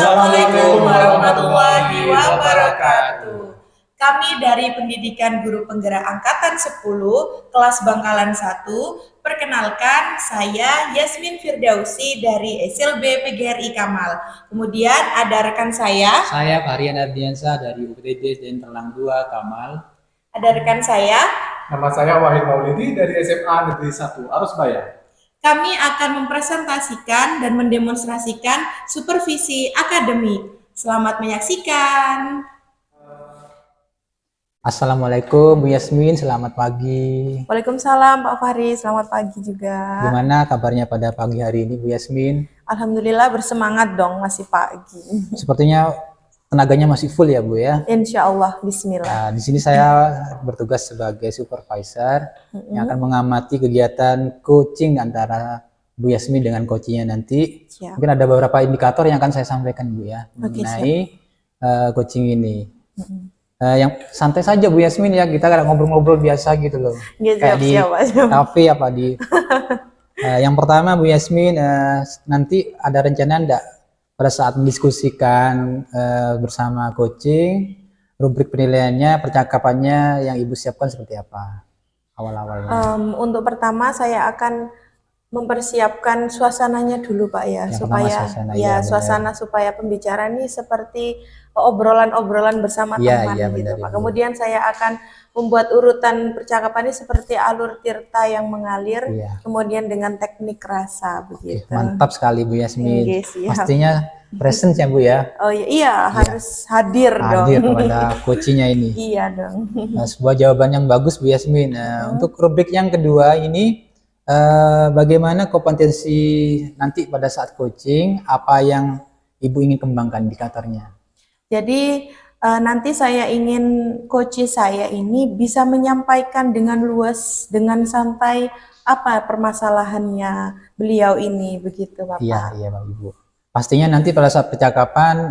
Assalamualaikum warahmatullahi wabarakatuh. Kami dari Pendidikan Guru Penggerak Angkatan 10, kelas Bangkalan 1, perkenalkan saya Yasmin Firdausi dari SLB PGRI Kamal. Kemudian ada rekan saya Fahrian Ardiansyah dari UPTD dan Terlang 2 Kamal. Ada rekan saya. Nama saya Wahid Maulidi dari SMA Negeri 1 Arusbaya. Kami akan mempresentasikan dan mendemonstrasikan supervisi akademik. Selamat menyaksikan. Assalamualaikum Bu Yasmin, selamat pagi. Waalaikumsalam Pak Fahri, selamat pagi juga. Gimana kabarnya pada pagi hari ini Bu Yasmin? Alhamdulillah bersemangat dong, masih pagi. Sepertinya tenaganya masih full ya Bu ya? Insya Allah, bismillah. Nah, di sini saya bertugas sebagai supervisor yang akan mengamati kegiatan coaching antara Bu Yasmin dengan coachingnya nanti. Siap. Mungkin ada beberapa indikator yang akan saya sampaikan Bu ya mengenai coaching ini. Yang santai saja Bu Yasmin ya, kita kadang ngobrol-ngobrol biasa gitu loh. Kayak di kafe apa di yang pertama Bu Yasmin, nanti ada rencana enggak pada saat mendiskusikan bersama coaching, rubrik penilaiannya, percakapannya yang Ibu siapkan seperti apa awal-awalnya? Untuk pertama saya akan mempersiapkan suasananya dulu Pak ya, supaya suasana supaya pembicaraan ini seperti obrolan-obrolan bersama teman gitu Pak. Kemudian saya akan membuat urutan percakapan ini seperti alur tirta yang mengalir, kemudian dengan teknik rasa begitu. Mantap sekali Bu Yasmin. Pastinya present ya Bu ya? Oh iya, harus hadir dong. Hadir kepada coachingnya ini. Iya dong. Sebuah jawaban yang bagus Bu Yasmin. Untuk rubrik yang kedua ini, bagaimana kompetensi nanti pada saat coaching, apa yang Ibu ingin kembangkan indikatornya? Jadi nanti saya ingin coach saya ini bisa menyampaikan dengan luas, dengan santai apa permasalahannya beliau ini, begitu Bapak. Iya Pak Ibu. Pastinya nanti pada saat percakapan,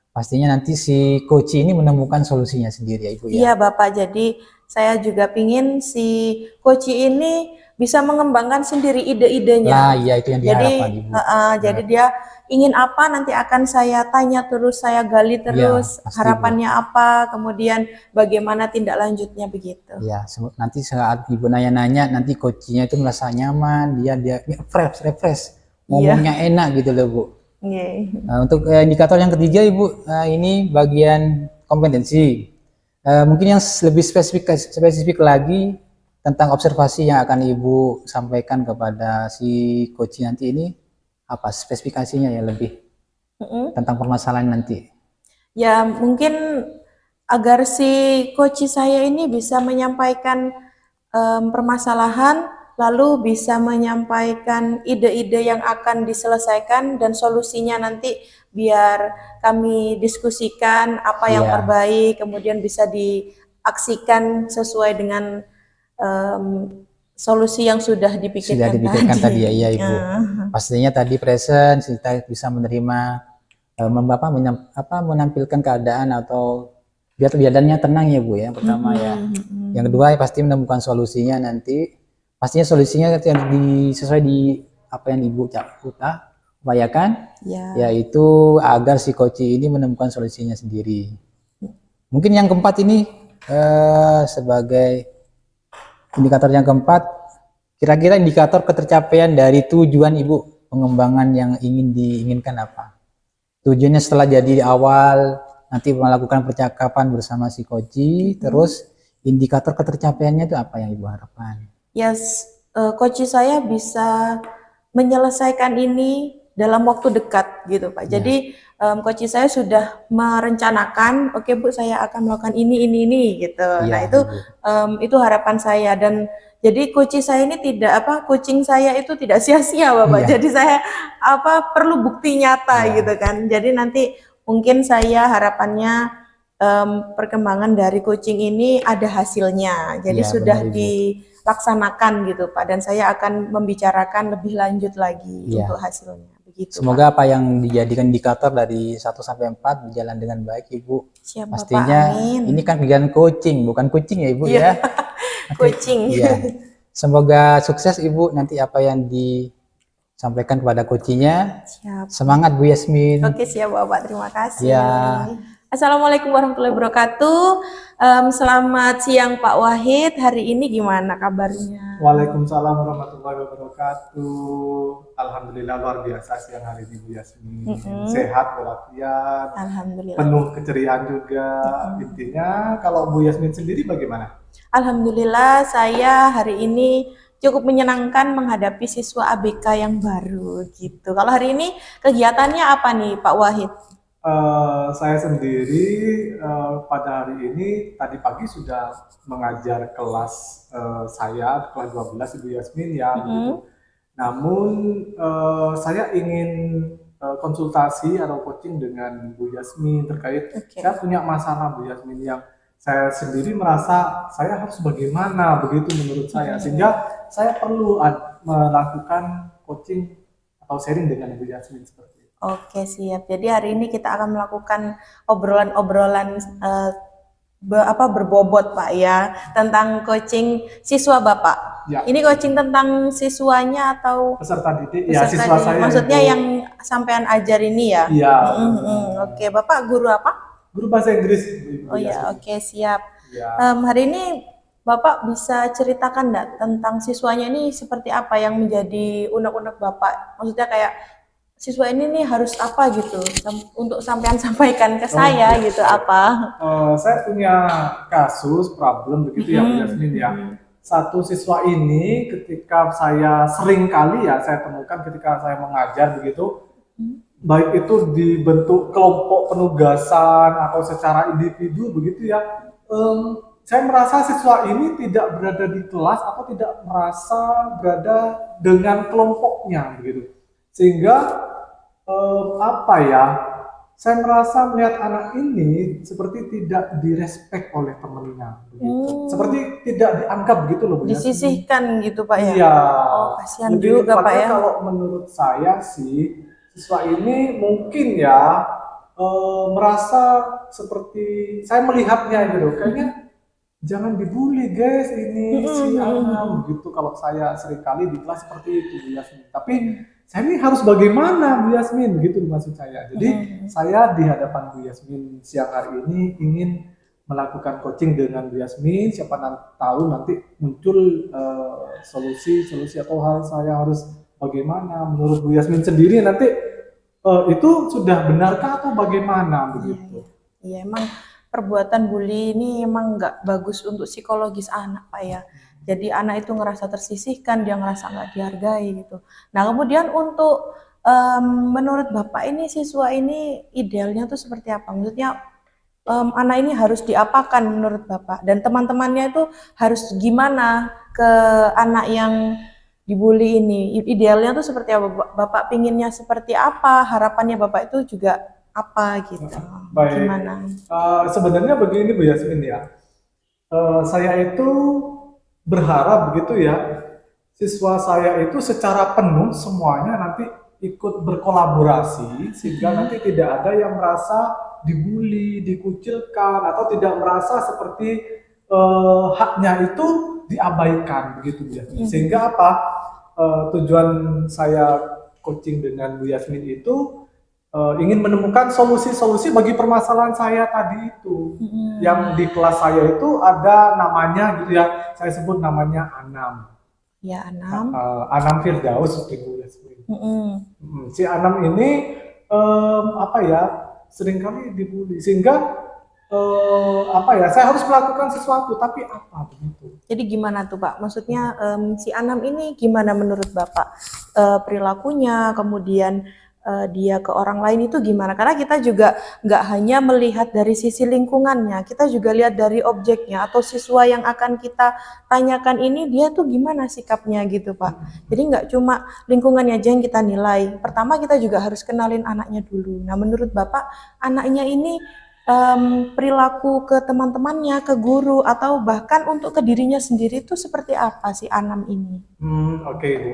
pastinya nanti si coach ini menemukan solusinya sendiri ya Ibu ya? Iya Bapak, jadi saya juga pingin si coach ini bisa mengembangkan sendiri ide-idenya. Nah, iya itu yang diharapkan Ibu. Jadi dia ingin apa nanti akan saya tanya terus, saya gali terus, harapannya apa, kemudian bagaimana tindak lanjutnya begitu. Ya, nanti saat Ibu nanya-nanya, nanti coachnya itu merasa nyaman, dia refresh, ngomongnya enak gitu loh Bu. Nah, untuk indikator yang ketiga Ibu, ini bagian kompetensi. Mungkin yang lebih spesifik lagi tentang observasi yang akan Ibu sampaikan kepada si coach nanti ini, apa spesifikasinya ya lebih tentang permasalahan nanti? Ya mungkin agar si coach saya ini bisa menyampaikan permasalahan, lalu bisa menyampaikan ide-ide yang akan diselesaikan dan solusinya nanti biar kami diskusikan apa yang terbaik, kemudian bisa diaksikan sesuai dengan solusi yang sudah dipikirkan tadi ya Ibu. Pastinya tadi present, kita bisa menerima menampilkan keadaan atau biar keadaannya tenang ya Bu ya, pertama ya. Yang kedua pasti menemukan solusinya nanti. Pastinya solusinya yang sesuai di apa yang Ibu upayakan, yaitu agar si coach ini menemukan solusinya sendiri. Mungkin yang keempat ini sebagai indikator yang keempat, kira-kira indikator ketercapaian dari tujuan Ibu pengembangan yang diinginkan apa? Tujuannya setelah jadi di awal, nanti melakukan percakapan bersama si coach, terus indikator ketercapaiannya itu apa yang Ibu harapkan? Coach saya bisa menyelesaikan ini dalam waktu dekat gitu Pak. Jadi coach saya sudah merencanakan, oke Bu, saya akan melakukan ini gitu. Nah itu harapan saya, dan jadi coach saya ini coaching saya itu tidak sia-sia Bapak. Jadi saya perlu bukti nyata gitu kan. Jadi nanti mungkin saya harapannya perkembangan dari coaching ini ada hasilnya. Jadi sudah dilaksanakan gitu Pak, dan saya akan membicarakan lebih lanjut lagi untuk hasilnya. Begitu, semoga Pak. Apa yang dijadikan indikator dari 1 sampai 4 berjalan dengan baik Ibu. Siap, pastinya Bapak, amin. Ini kan kegiatan coaching, bukan kucing ya Ibu ya. Coaching. Semoga sukses Ibu nanti apa yang sampaikan kepada coachingnya. Siap. Semangat Bu Yasmin. Oke, siap Bapak. Terima kasih. Ya. Assalamualaikum warahmatullahi wabarakatuh. Selamat siang Pak Wahid. Hari ini gimana kabarnya? Waalaikumsalam warahmatullahi wabarakatuh. Alhamdulillah luar biasa siang hari ini Bu Yasmin. Sehat walafiat. Alhamdulillah. Penuh keceriaan juga. Intinya kalau Bu Yasmin sendiri bagaimana? Alhamdulillah saya hari ini cukup menyenangkan menghadapi siswa ABK yang baru gitu. Kalau hari ini kegiatannya apa nih Pak Wahid? Saya sendiri pada hari ini tadi pagi sudah mengajar kelas saya kelas 12 Ibu Yasmin ya begitu. Namun saya ingin konsultasi atau coaching dengan Bu Yasmin terkait saya punya masalah Bu Yasmin yang saya sendiri merasa saya harus bagaimana begitu menurut saya, sehingga saya perlu melakukan coaching atau sharing dengan Bu Yasmin seperti itu. Oke, siap. Jadi hari ini kita akan melakukan obrolan-obrolan berbobot Pak ya, tentang coaching siswa Bapak. Ya. Ini coaching tentang siswanya atau peserta didik? peserta Ya, siswa didik. saya. Maksudnya itu, yang sampean ajar ini ya? Iya. Oke, Bapak guru apa? Guru bahasa Inggris. Oh ya, oke, siap. Ya. Hari ini Bapak bisa ceritakan enggak tentang siswanya ini seperti apa yang menjadi unek-unek Bapak? Maksudnya kayak siswa ini nih harus apa gitu untuk sampean sampaikan ke saya gitu apa? Saya punya kasus problem begitu ya Bu Yasmin ya. Satu siswa ini ketika saya sering kali ya saya temukan ketika saya mengajar begitu, baik itu dibentuk kelompok penugasan atau secara individu begitu ya. Saya merasa siswa ini tidak berada di kelas atau tidak merasa berada dengan kelompoknya begitu. Sehingga saya merasa melihat anak ini seperti tidak direspek oleh temannya begitu. Seperti tidak dianggap gitu loh Bu. Disisihkan gitu Pak ya? Iya. Oh, kasihan juga Pak ya. Kalau menurut saya sih siswa ini mungkin ya merasa seperti saya melihatnya gitu. Kayaknya jangan dibully guys ini si anak gitu. Kalau saya seringkali di kelas seperti itu Bu Yasmin. Tapi saya ini harus bagaimana Bu Yasmin begitu maksud saya. Jadi saya di hadapan Bu Yasmin siang hari ini ingin melakukan coaching dengan Bu Yasmin. Siapa tahu nanti muncul solusi atau hal saya harus bagaimana menurut Bu Yasmin sendiri nanti itu sudah benarkah atau bagaimana begitu? Iya, emang perbuatan bully ini emang nggak bagus untuk psikologis anak Pak ya. Jadi anak itu ngerasa tersisihkan, dia ngerasa nggak dihargai gitu. Nah kemudian untuk menurut Bapak ini siswa ini idealnya tuh seperti apa? Maksudnya anak ini harus diapakan menurut Bapak? Dan teman-temannya itu harus gimana ke anak yang dibully ini? Idealnya tuh seperti apa? Bapak pinginnya seperti apa? Harapannya Bapak itu juga apa gitu? Baik. Gimana? Sebenarnya begini Bu Yasmin ya. Saya itu berharap begitu ya, siswa saya itu secara penuh semuanya nanti ikut berkolaborasi sehingga nanti tidak ada yang merasa dibully, dikucilkan atau tidak merasa seperti haknya itu diabaikan begitu ya. Sehingga apa? Tujuan saya coaching dengan Bu Yasmin itu ingin menemukan solusi-solusi bagi permasalahan saya tadi itu. Yang di kelas saya itu ada namanya gitu ya, saya sebut namanya Anam. Ya, Anam. Anam Firdaus Bu Yasmin. Si Anam ini seringkali dibully sehingga saya harus melakukan sesuatu tapi apa begitu. Jadi gimana tuh Pak? Maksudnya si Anam ini gimana menurut Bapak perilakunya, kemudian dia ke orang lain itu gimana? Karena kita juga nggak hanya melihat dari sisi lingkungannya, kita juga lihat dari objeknya atau siswa yang akan kita tanyakan ini dia tuh gimana sikapnya gitu Pak. Jadi nggak cuma lingkungannya aja yang kita nilai. Pertama kita juga harus kenalin anaknya dulu. Nah menurut Bapak anaknya ini perilaku ke teman-temannya, ke guru atau bahkan untuk ke dirinya sendiri itu seperti apa si Anam ini? Oke, Bu.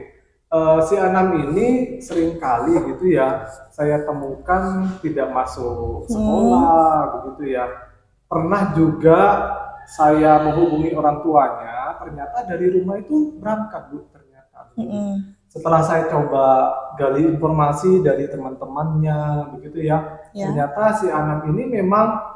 Si Anam ini seringkali gitu ya saya temukan tidak masuk sekolah begitu ya. Pernah juga saya menghubungi orang tuanya, ternyata dari rumah itu berangkat Bu ternyata. setelah saya coba gali informasi dari teman-temannya begitu ya, Ya. ternyata si Anam ini memang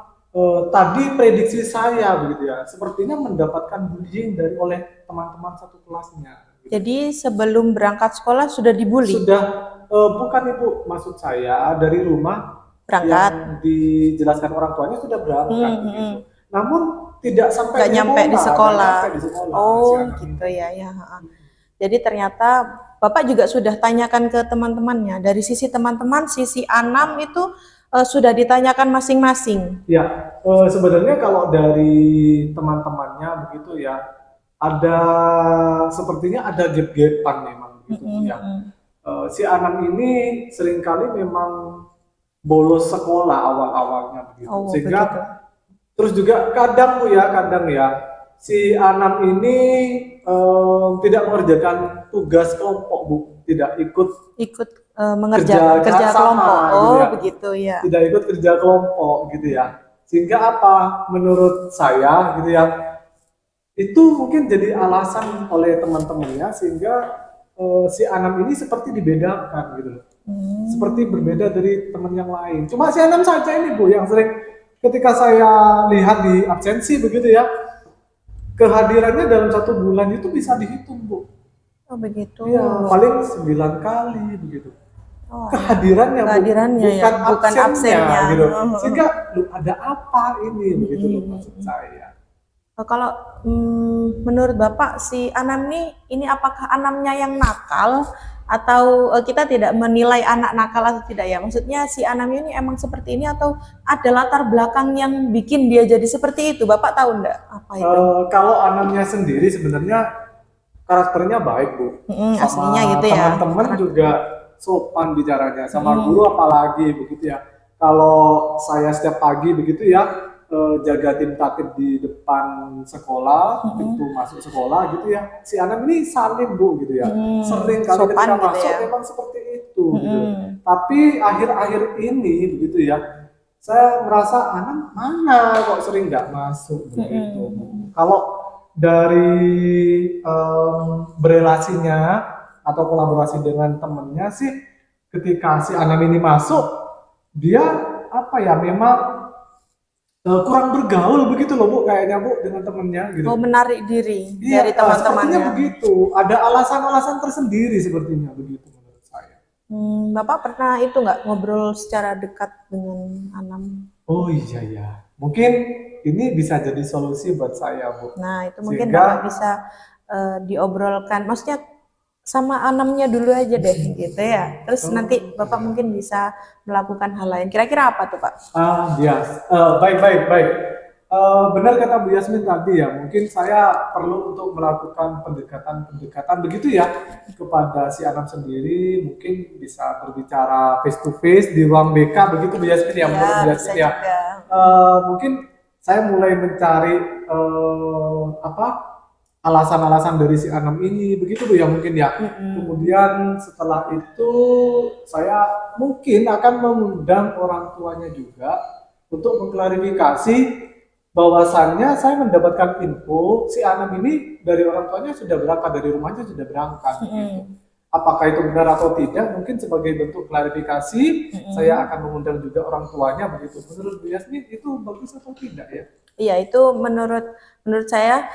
tadi prediksi saya begitu ya, sepertinya mendapatkan bullying dari oleh teman-teman satu kelasnya. Gitu. Jadi sebelum berangkat sekolah sudah dibully? Sudah, bukan Ibu, maksud saya dari rumah Berangkat? yang dijelaskan orang tuanya sudah berangkat begitu. Namun tidak sampai Nggak nyampe di sekolah. nggak nyampe di sekolah, si Oh anak gitu ini. ya, ya. Jadi ternyata Bapak juga sudah tanyakan ke teman-temannya. Dari sisi teman-teman, sisi Anam itu sudah ditanyakan masing-masing. Ya, sebenarnya kalau dari teman-temannya begitu ya, ada sepertinya ada gap-gapan memang begitu ya. Si Anam ini seringkali memang bolos sekolah awal-awalnya begitu, Oh, sehingga begitu. terus juga kadang ya si Anam ini tidak mengerjakan tugas kelompok Bu, tidak ikut Ikut mengerjakan kerja sama kelompok. gitu Oh ya. begitu ya. Tidak ikut kerja kelompok gitu ya, sehingga apa menurut saya gitu ya, itu mungkin jadi alasan oleh teman-temannya sehingga si Anam ini seperti dibedakan gitu loh, seperti berbeda dari teman yang lain. Cuma si Anam saja ini Bu yang sering ketika saya lihat di absensi begitu ya, kehadirannya dalam 1 bulan itu bisa dihitung Bu. Oh begitu. Iya, paling 9 kali begitu. Oh, Kehadirannya, Bu, kehadirannya ya, bukan absennya. gitu. Sehingga lu ada apa ini begitu loh maksud saya. Kalau menurut Bapak si Anam ini apakah Anamnya yang nakal atau kita tidak menilai anak nakal atau tidak ya? Maksudnya si Anam ini emang seperti ini atau ada latar belakang yang bikin dia jadi seperti itu? Bapak tahu enggak apa itu? Kalau Anamnya sendiri sebenarnya karakternya baik Bu, sama Aslinya gitu ya. teman-teman juga sopan bicaranya, sama guru apalagi begitu ya. Kalau saya setiap pagi begitu ya, jaga tim tatip di depan sekolah, pintu masuk sekolah gitu ya, si Anam ini salim Bu gitu ya, sering kali Sopan ketika gitu masuk ya. memang seperti itu gitu. Tapi akhir-akhir ini begitu ya, saya merasa Anam mana kok sering nggak masuk begitu. Kalau dari berelasinya atau kolaborasi dengan temennya sih, ketika si Anam ini masuk, dia apa ya, memang kurang bergaul begitu loh Bu, kayaknya Bu dengan temennya gitu. Oh, menarik diri Iya, dari sepertinya teman-temannya. begitu. Ada alasan-alasan tersendiri sepertinya begitu menurut saya. Bapak pernah itu nggak ngobrol secara dekat dengan Anam? Oh iya ya, mungkin ini bisa jadi solusi buat saya Bu. Nah, itu mungkin Sehingga Bapak bisa diobrolkan. Maksudnya sama Anamnya dulu aja deh gitu ya. Terus nanti Bapak mungkin bisa melakukan hal lain. Kira-kira apa tuh Pak? ya, baik. Benar kata Bu Yasmin tadi ya, mungkin saya perlu untuk melakukan pendekatan begitu ya kepada si Anam sendiri, mungkin bisa berbicara face to face di ruang BK begitu Bu Yasmin ya, menurut Bu Ya, bisa Yasmin ya. juga. Mungkin saya mulai mencari alasan-alasan dari si Anam ini begitu Bu ya, mungkin ya. Kemudian setelah itu saya mungkin akan mengundang orang tuanya juga untuk mengklarifikasi bahwasannya saya mendapatkan info si Anam ini dari orang tuanya sudah berangkat, dari rumahnya sudah berangkat gitu. Apakah itu benar atau tidak, mungkin sebagai bentuk klarifikasi saya akan mengundang juga orang tuanya begitu. Menurut Bu Yasmin itu bagus atau tidak ya? Iya, itu menurut saya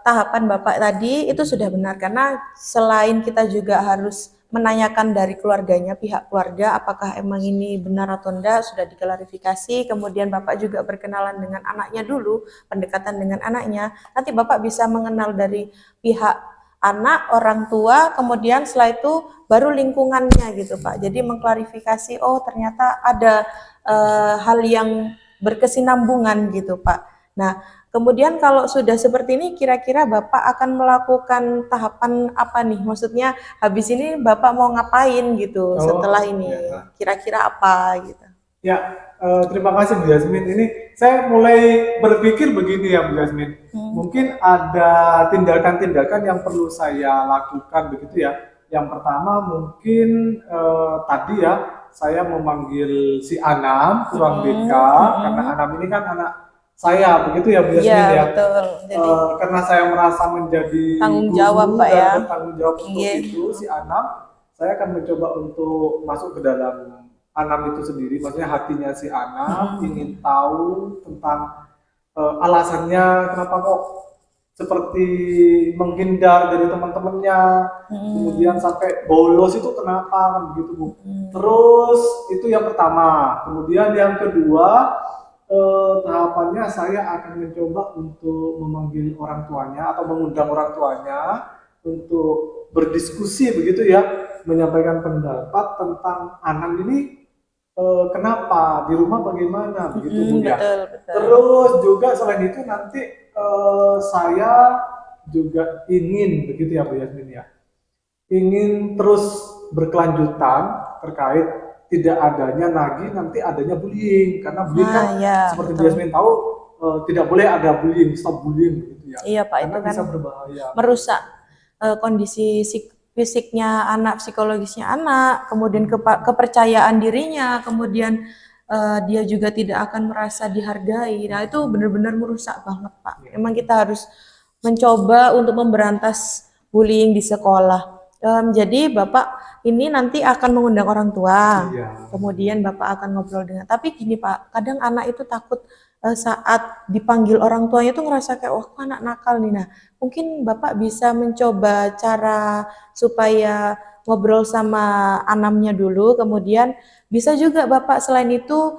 tahapan Bapak tadi itu sudah benar, karena selain kita juga harus menanyakan dari keluarganya, pihak keluarga, apakah emang ini benar atau enggak, sudah diklarifikasi, kemudian Bapak juga berkenalan dengan anaknya dulu, pendekatan dengan anaknya, nanti Bapak bisa mengenal dari pihak anak, orang tua, kemudian setelah itu baru lingkungannya gitu Pak. Jadi mengklarifikasi, oh ternyata ada hal yang berkesinambungan gitu Pak. Nah, kemudian kalau sudah seperti ini, kira-kira Bapak akan melakukan tahapan apa nih? Maksudnya habis ini Bapak mau ngapain gitu setelah ini? Ya. Kira-kira apa gitu? Ya, terima kasih Bu Yasmin. Ini saya mulai berpikir begini ya Bu Yasmin. Mungkin ada tindakan-tindakan yang perlu saya lakukan begitu ya. Yang pertama mungkin tadi ya, saya memanggil si Anam ke ruang BK, karena Anam ini kan anak saya, begitu ya Bu Iya, Yasmin ya. betul. Jadi Karena saya merasa menjadi tanggung guru jawab, Pak, dan ya. bertanggung jawab untuk Iya. itu si Anam, saya akan mencoba untuk masuk ke dalam Anam itu sendiri, maksudnya hatinya si Anam, ingin tahu tentang alasannya kenapa kok seperti menghindar dari teman-temannya, kemudian sampai bolos itu kenapa kan begitu Bu. Terus itu yang pertama, kemudian yang kedua tahapannya saya akan mencoba untuk memanggil orang tuanya atau mengundang orang tuanya untuk berdiskusi begitu ya, menyampaikan pendapat tentang anak ini kenapa di rumah bagaimana begitu Bu ya. Betul, betul. Terus juga selain itu nanti saya juga ingin begitu ya Bu Yasmin ya, ingin terus berkelanjutan terkait tidak adanya lagi nanti adanya bullying, karena bullying kan Ya, seperti Bu betul. Yasmin tahu tidak boleh ada bullying, stop bullying begitu ya. Iya, Pak, Karena itu kan bisa berbahaya. merusak kondisi fisiknya anak, psikologisnya anak, kemudian kepercayaan dirinya, kemudian dia juga tidak akan merasa dihargai. Nah, itu benar-benar merusak banget, Pak. Emang kita harus mencoba untuk memberantas bullying di sekolah. Jadi Bapak ini nanti akan mengundang orang tua, Iya. kemudian Bapak akan ngobrol dengan. Tapi gini Pak, kadang anak itu takut saat dipanggil orang tuanya itu ngerasa kayak, wah, anak nakal nih. Nah, mungkin Bapak bisa mencoba cara supaya ngobrol sama anamnya dulu, kemudian bisa juga Bapak selain itu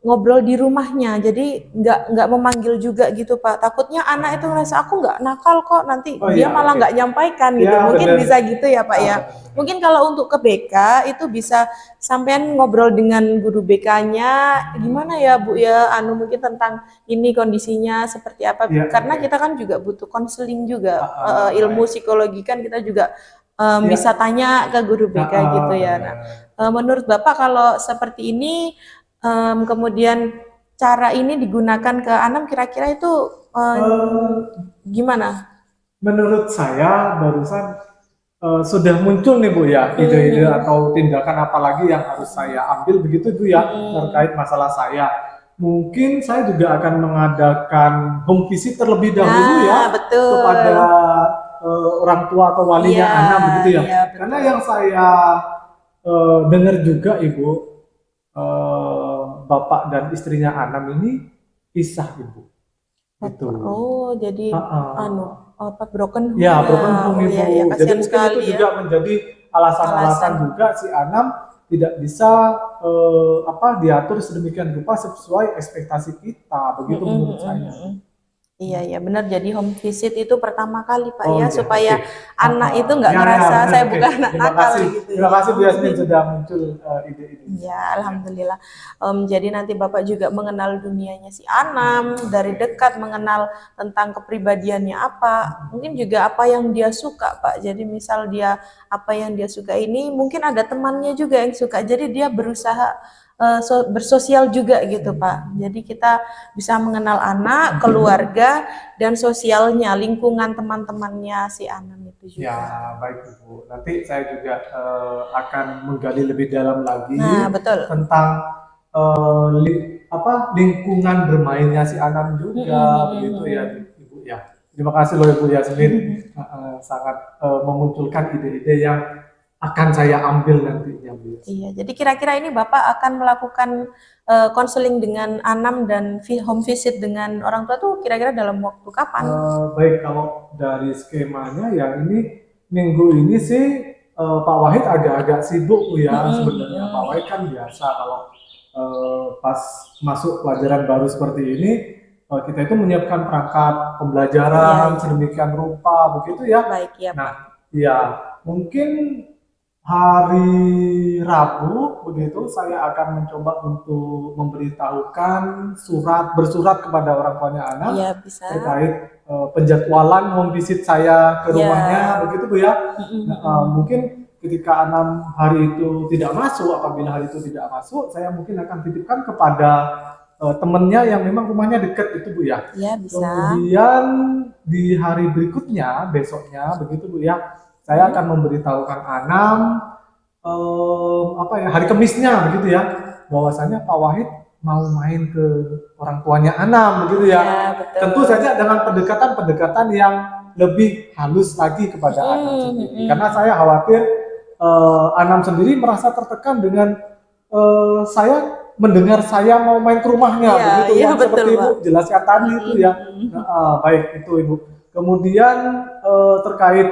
ngobrol di rumahnya, jadi nggak memanggil juga gitu Pak. Takutnya anak itu ngerasa aku nggak nakal kok, nanti dia malah nggak nyampaikan gitu. Ya, Mungkin benar. bisa gitu ya Pak ya. Mungkin kalau untuk ke BK itu bisa sampean ngobrol dengan guru BK-nya, gimana ya Bu ya, mungkin tentang ini kondisinya seperti apa. Ya, karena kita kan juga butuh konseling juga, ilmu psikologi kan kita juga bisa tanya ke guru BK gitu ya. Nah, menurut Bapak kalau seperti ini kemudian cara ini digunakan ke Anam, kira-kira itu gimana? Menurut saya barusan sudah muncul nih Bu ya ide-ide atau tindakan apa lagi yang harus saya ambil begitu Bu ya terkait masalah saya. Mungkin saya juga akan mengadakan home visit terlebih dahulu ya betul. kepada orang tua atau walinya Iya, anak begitu ya. iya, betul. Karena yang saya dengar juga Ibu, bapak dan istrinya Anam ini pisah Ibu. Itu. Oh, jadi broken home. Ya, broken home Ibu. Iya, Jadi kasihan mungkin sekali itu juga menjadi alasan-alasan juga si Anam tidak bisa diatur sedemikian rupa sesuai ekspektasi kita, begitu menurut saya. Iya, benar. Jadi home visit itu pertama kali Pak Oh, ya, iya, supaya oke. anak itu nggak Ya, ngerasa benar, saya oke. bukan anak Terima nakal kasih. gitu. Terima kasih Bu Yasmin sudah muncul ide-ide. Ya, alhamdulillah. Jadi nanti Bapak juga mengenal dunianya si Anam dari dekat, mengenal tentang kepribadiannya apa, mungkin juga apa yang dia suka, Pak. Jadi misal dia apa yang dia suka ini, mungkin ada temannya juga yang suka. Jadi dia berusaha bersosial juga gitu, Pak. Jadi kita bisa mengenal anak, keluarga, dan sosialnya, lingkungan teman-temannya si Anam itu juga. Ya, baik Ibu. Nanti saya juga akan menggali lebih dalam lagi betul. tentang lingkungan bermainnya si Anam juga, begitu ya Ibu ya. Terima kasih loh Ibu Yasmin, sangat memunculkan ide-ide yang akan saya ambil nantinya Bu. Iya, jadi kira-kira ini Bapak akan melakukan konseling dengan Anam dan home visit dengan orang tua tuh kira-kira dalam waktu kapan? Baik, kalau dari skemanya ya ini minggu ini sih Pak Wahid agak-agak sibuk Bu ya sebenarnya. Pak Wahid kan biasa kalau pas masuk pelajaran baru seperti ini kita itu menyiapkan perangkat pembelajaran sedemikian rupa begitu ya. Baik ya. Nah, ya mungkin hari Rabu begitu saya akan mencoba untuk memberitahukan bersurat kepada orang tuanya anak terkait penjadwalan home visit saya ke rumahnya begitu Bu ya. Mungkin ketika Anam hari itu tidak masuk, apabila hari itu tidak masuk, saya mungkin akan titipkan kepada temennya yang memang rumahnya dekat itu Bu ya. Iya, bisa. Kemudian di hari berikutnya, besoknya begitu Bu ya, saya akan memberitahukan Anam hari Kemisnya begitu ya, bahwasanya Pak Wahid mau main ke orang tuanya Anam begitu ya. Ya, betul. Tentu saja dengan pendekatan-pendekatan yang lebih halus lagi kepada Anam sendiri. Karena saya khawatir Anam sendiri merasa tertekan dengan saya mendengar saya mau main ke rumahnya Iya, begitu iya, yang betul, seperti Ibu Pak. jelaskan tadi itu ya. Baik itu Ibu. Kemudian terkait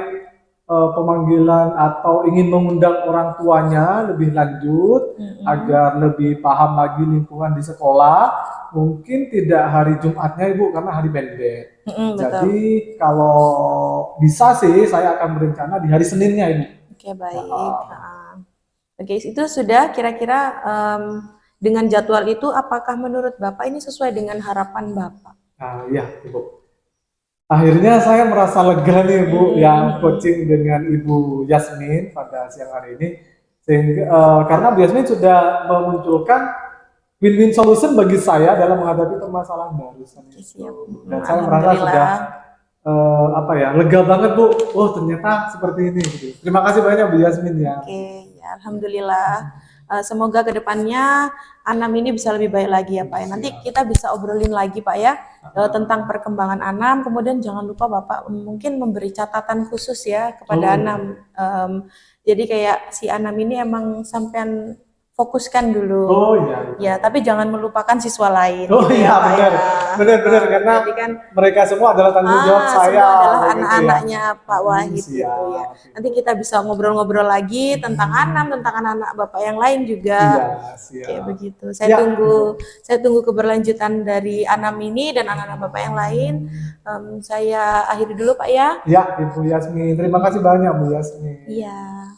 pemanggilan atau ingin mengundang orang tuanya lebih lanjut agar lebih paham lagi lingkungan di sekolah, mungkin tidak hari Jumatnya Ibu karena hari bed. Betul. Jadi kalau bisa sih saya akan berencana di hari Seninnya Ibu. Oke, baik. Oke, itu sudah kira-kira dengan jadwal itu apakah menurut Bapak ini sesuai dengan harapan Bapak? Nah, iya Ibu. Akhirnya saya merasa lega nih Bu yang coaching dengan Ibu Yasmin pada siang hari ini, sehingga karena Bu Yasmin sudah memunculkan win-win solution bagi saya dalam menghadapi permasalahan barusan itu. Siap. Dan saya merasa sudah apa ya, lega banget Bu. Oh ternyata seperti ini. Gitu. Terima kasih banyak Bu Yasmin ya. Oke, ya alhamdulillah. Semoga kedepannya Anam ini bisa lebih baik lagi ya Pak ya. Nanti kita bisa obrolin lagi Pak ya tentang perkembangan Anam. Kemudian jangan lupa Bapak mungkin memberi catatan khusus ya kepada Anam. Jadi kayak si Anam ini emang sampean fokuskan dulu. Oh iya. Ya, tapi jangan melupakan siswa lain. Oh gitu iya ya, Pak benar, ya. benar karena Jadi kan mereka semua adalah tanggung jawab saya. semua adalah begitu ya. anak-anaknya Pak Wahid gitu Siap. ya. Nanti kita bisa ngobrol-ngobrol lagi tentang Anam, tentang anak-anak Bapak yang lain juga. Iya, siap. Kayak begitu. Saya tunggu keberlanjutan dari Anam ini dan anak-anak Bapak yang lain. Saya akhiri dulu Pak ya. Ya, Ibu Yasmin. Terima kasih banyak Bu Yasmin. Iya.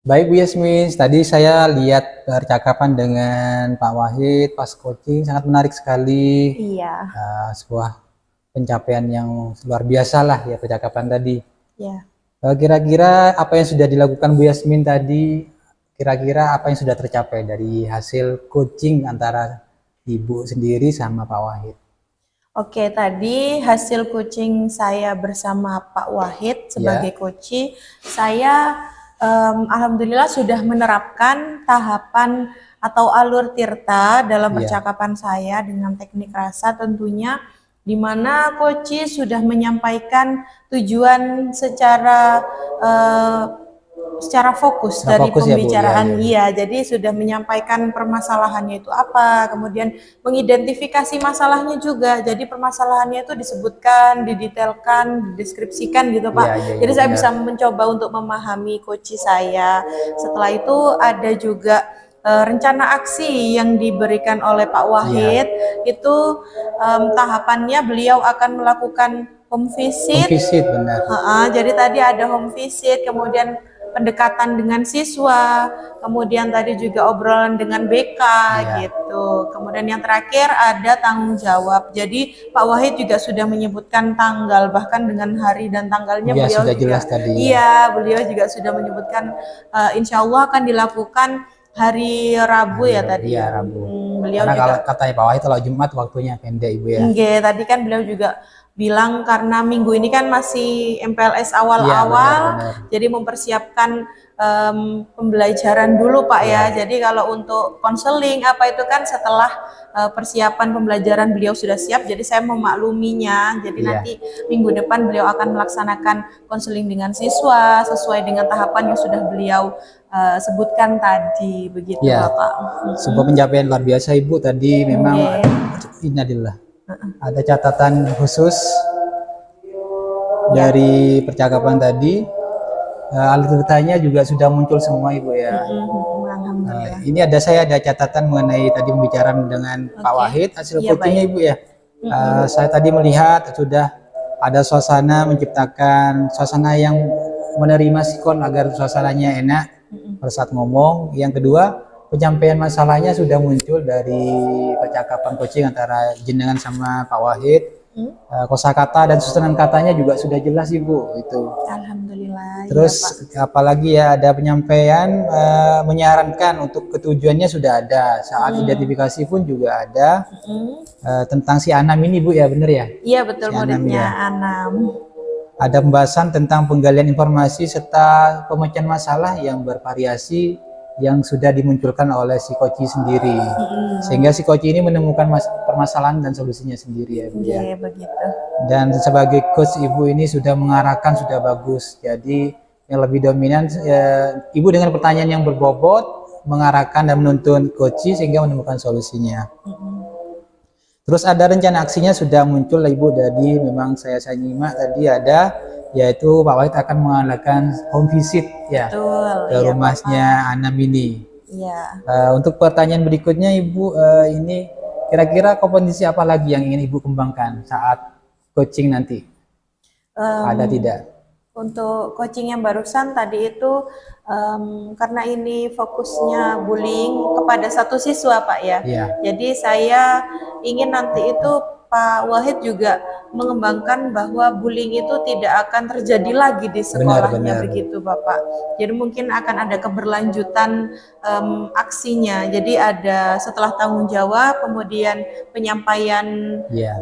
Baik Bu Yasmin, tadi saya lihat percakapan dengan Pak Wahid pas coaching sangat menarik sekali. Iya. Sebuah pencapaian yang luar biasa lah ya percakapan tadi. Iya. Kira-kira apa yang sudah dilakukan Bu Yasmin tadi? Kira-kira apa yang sudah tercapai dari hasil coaching antara Ibu sendiri sama Pak Wahid? Oke, tadi hasil coaching saya bersama Pak Wahid sebagai coach, saya alhamdulillah sudah menerapkan tahapan atau alur tirta dalam percakapan saya dengan teknik rasa tentunya, di mana coach sudah menyampaikan tujuan secara fokus dari pembicaraan. Ya, jadi sudah menyampaikan permasalahannya itu apa, kemudian mengidentifikasi masalahnya juga. Jadi permasalahannya itu disebutkan, didetailkan, dideskripsikan gitu Pak. Jadi saya bisa mencoba untuk memahami coach saya. Setelah itu ada juga rencana aksi yang diberikan oleh Pak Wahid. Itu tahapannya beliau akan melakukan home visit. Benar. Jadi tadi ada home visit, kemudian pendekatan dengan siswa, kemudian tadi juga obrolan dengan BK gitu. Kemudian yang terakhir ada tanggung jawab. Jadi Pak Wahid juga sudah menyebutkan tanggal, bahkan dengan hari dan tanggalnya beliau sudah juga jelas tadi. Iya, beliau juga sudah menyebutkan insya Allah akan dilakukan hari Rabu ya tadi. Iya, Rabu. Beliau Karena juga kalau katanya Pak Wahid kalau Jumat waktunya pendek Ibu ya. tadi kan beliau juga bilang karena minggu ini kan masih MPLS awal-awal, jadi mempersiapkan pembelajaran dulu Pak ya. Jadi kalau untuk konseling apa itu kan setelah persiapan pembelajaran beliau sudah siap, jadi saya memakluminya. Jadi nanti minggu depan beliau akan melaksanakan konseling dengan siswa sesuai dengan tahapan yang sudah beliau sebutkan tadi, begitu Bapak. Sebuah pencapaian luar biasa Ibu tadi memang innalillah. Ada catatan khusus dari percakapan tadi. Alur-alurnya juga sudah muncul semua Ibu ya. Ini saya ada catatan mengenai tadi pembicaraan dengan Pak Wahid hasil coachingnya Ibu ya. Saya tadi melihat sudah ada suasana, menciptakan suasana yang menerima sikon agar suasananya enak pada saat ngomong. Yang kedua, penyampaian masalahnya sudah muncul dari percakapan coaching antara jenengan sama Pak Wahid. Kosakata dan susunan katanya juga sudah jelas Ibu itu. Alhamdulillah. Terus apalagi ya ada penyampaian menyarankan untuk ketujuannya sudah ada. Saat identifikasi pun juga ada. Tentang si Anam ini Bu ya, bener ya? Iya betul, si muridnya Anam. Ada pembahasan tentang penggalian informasi serta pemecahan masalah yang bervariasi yang sudah dimunculkan oleh si Koci sendiri. Sehingga si Koci ini menemukan permasalahan dan solusinya sendiri ya Bu ya. Iya, begitu. Dan sebagai coach Ibu ini sudah mengarahkan sudah bagus. Jadi yang lebih dominan Ibu dengan pertanyaan yang berbobot mengarahkan dan menuntun Koci sehingga menemukan solusinya. Terus ada rencana aksinya sudah muncul Ibu, jadi memang saya nyimak tadi ada yaitu Pak Wahid akan mengadakan home visit ya Betul, ke iya, rumahnya Anam ini. Iya. Untuk pertanyaan berikutnya Ibu, ini kira-kira kompetensi apa lagi yang ingin Ibu kembangkan saat coaching nanti? Ada tidak? Untuk coaching yang barusan tadi itu karena ini fokusnya bullying kepada satu siswa Pak ya. Iya. Jadi saya ingin nanti itu Pak Wahid juga mengembangkan bahwa bullying itu tidak akan terjadi lagi di sekolahnya, benar. begitu Bapak. Jadi mungkin akan ada keberlanjutan aksinya. Jadi ada setelah tanggung jawab, kemudian penyampaian Iya.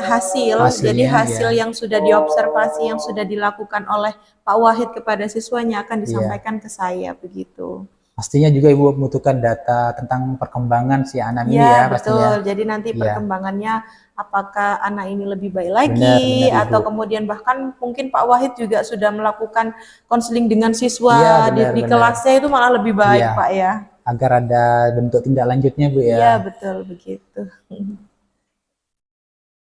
hasil. Jadi Hasilnya, hasil ya. yang sudah diobservasi, yang sudah dilakukan oleh Pak Wahid kepada siswanya akan disampaikan ke saya, begitu. Pastinya juga Ibu membutuhkan data tentang perkembangan si anak ini Ya, ya betul. pastinya. Jadi nanti Iya. perkembangannya apakah anak ini lebih baik lagi Benar, atau Ibu. kemudian bahkan mungkin Pak Wahid juga sudah melakukan konseling dengan siswa Iya, di benar. kelasnya itu malah lebih baik Iya. Pak ya. Agar ada bentuk tindak lanjutnya Bu ya. Iya, betul begitu.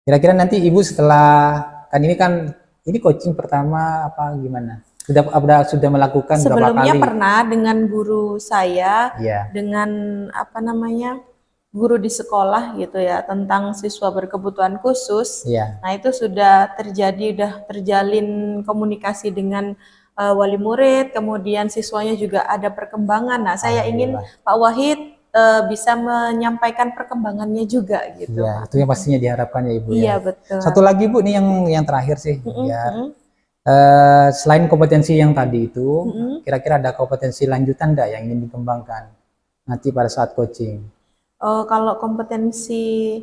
Kira-kira nanti Ibu setelah ini coaching pertama apa gimana? Sudah melakukan berapa Sebelumnya kali? pernah dengan guru saya, Iya. dengan guru di sekolah gitu ya, tentang siswa berkebutuhan khusus. Iya. Nah itu sudah terjalin komunikasi dengan wali murid, kemudian siswanya juga ada perkembangan. Nah saya ingin Pak Wahid bisa menyampaikan perkembangannya juga gitu. Iya, itu yang pastinya diharapkan ya Ibu ya. Iya betul. Satu lagi Bu nih yang terakhir sih ya. Selain kompetensi yang tadi itu, kira-kira ada kompetensi lanjutan enggak yang ingin dikembangkan nanti pada saat coaching? Kalau kompetensi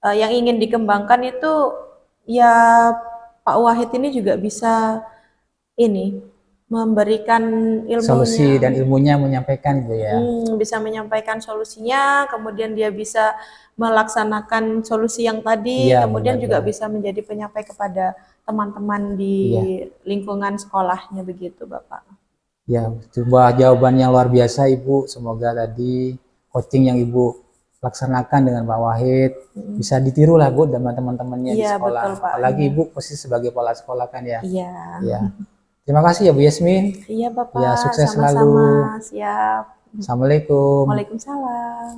yang ingin dikembangkan itu ya Pak Wahid ini juga bisa memberikan ilmunya. Solusi dan ilmunya menyampaikan gitu ya. Bisa menyampaikan solusinya, kemudian dia bisa melaksanakan solusi yang tadi, Iya, kemudian juga benar. bisa menjadi penyampai kepada teman-teman di lingkungan sekolahnya begitu Bapak. Ya, sebuah jawaban yang luar biasa Ibu. Semoga tadi coaching yang Ibu laksanakan dengan Pak Wahid bisa ditiru lah Bu sama teman-temannya di Iya sekolah. betul Pak. Apalagi Ibu posisi sebagai kepala sekolah kan ya. Iya. Ya. Terima kasih ya Bu Yasmin. Iya Bapak. Ya, sukses sama-sama. selalu. Siap. Assalamualaikum. Waalaikumsalam.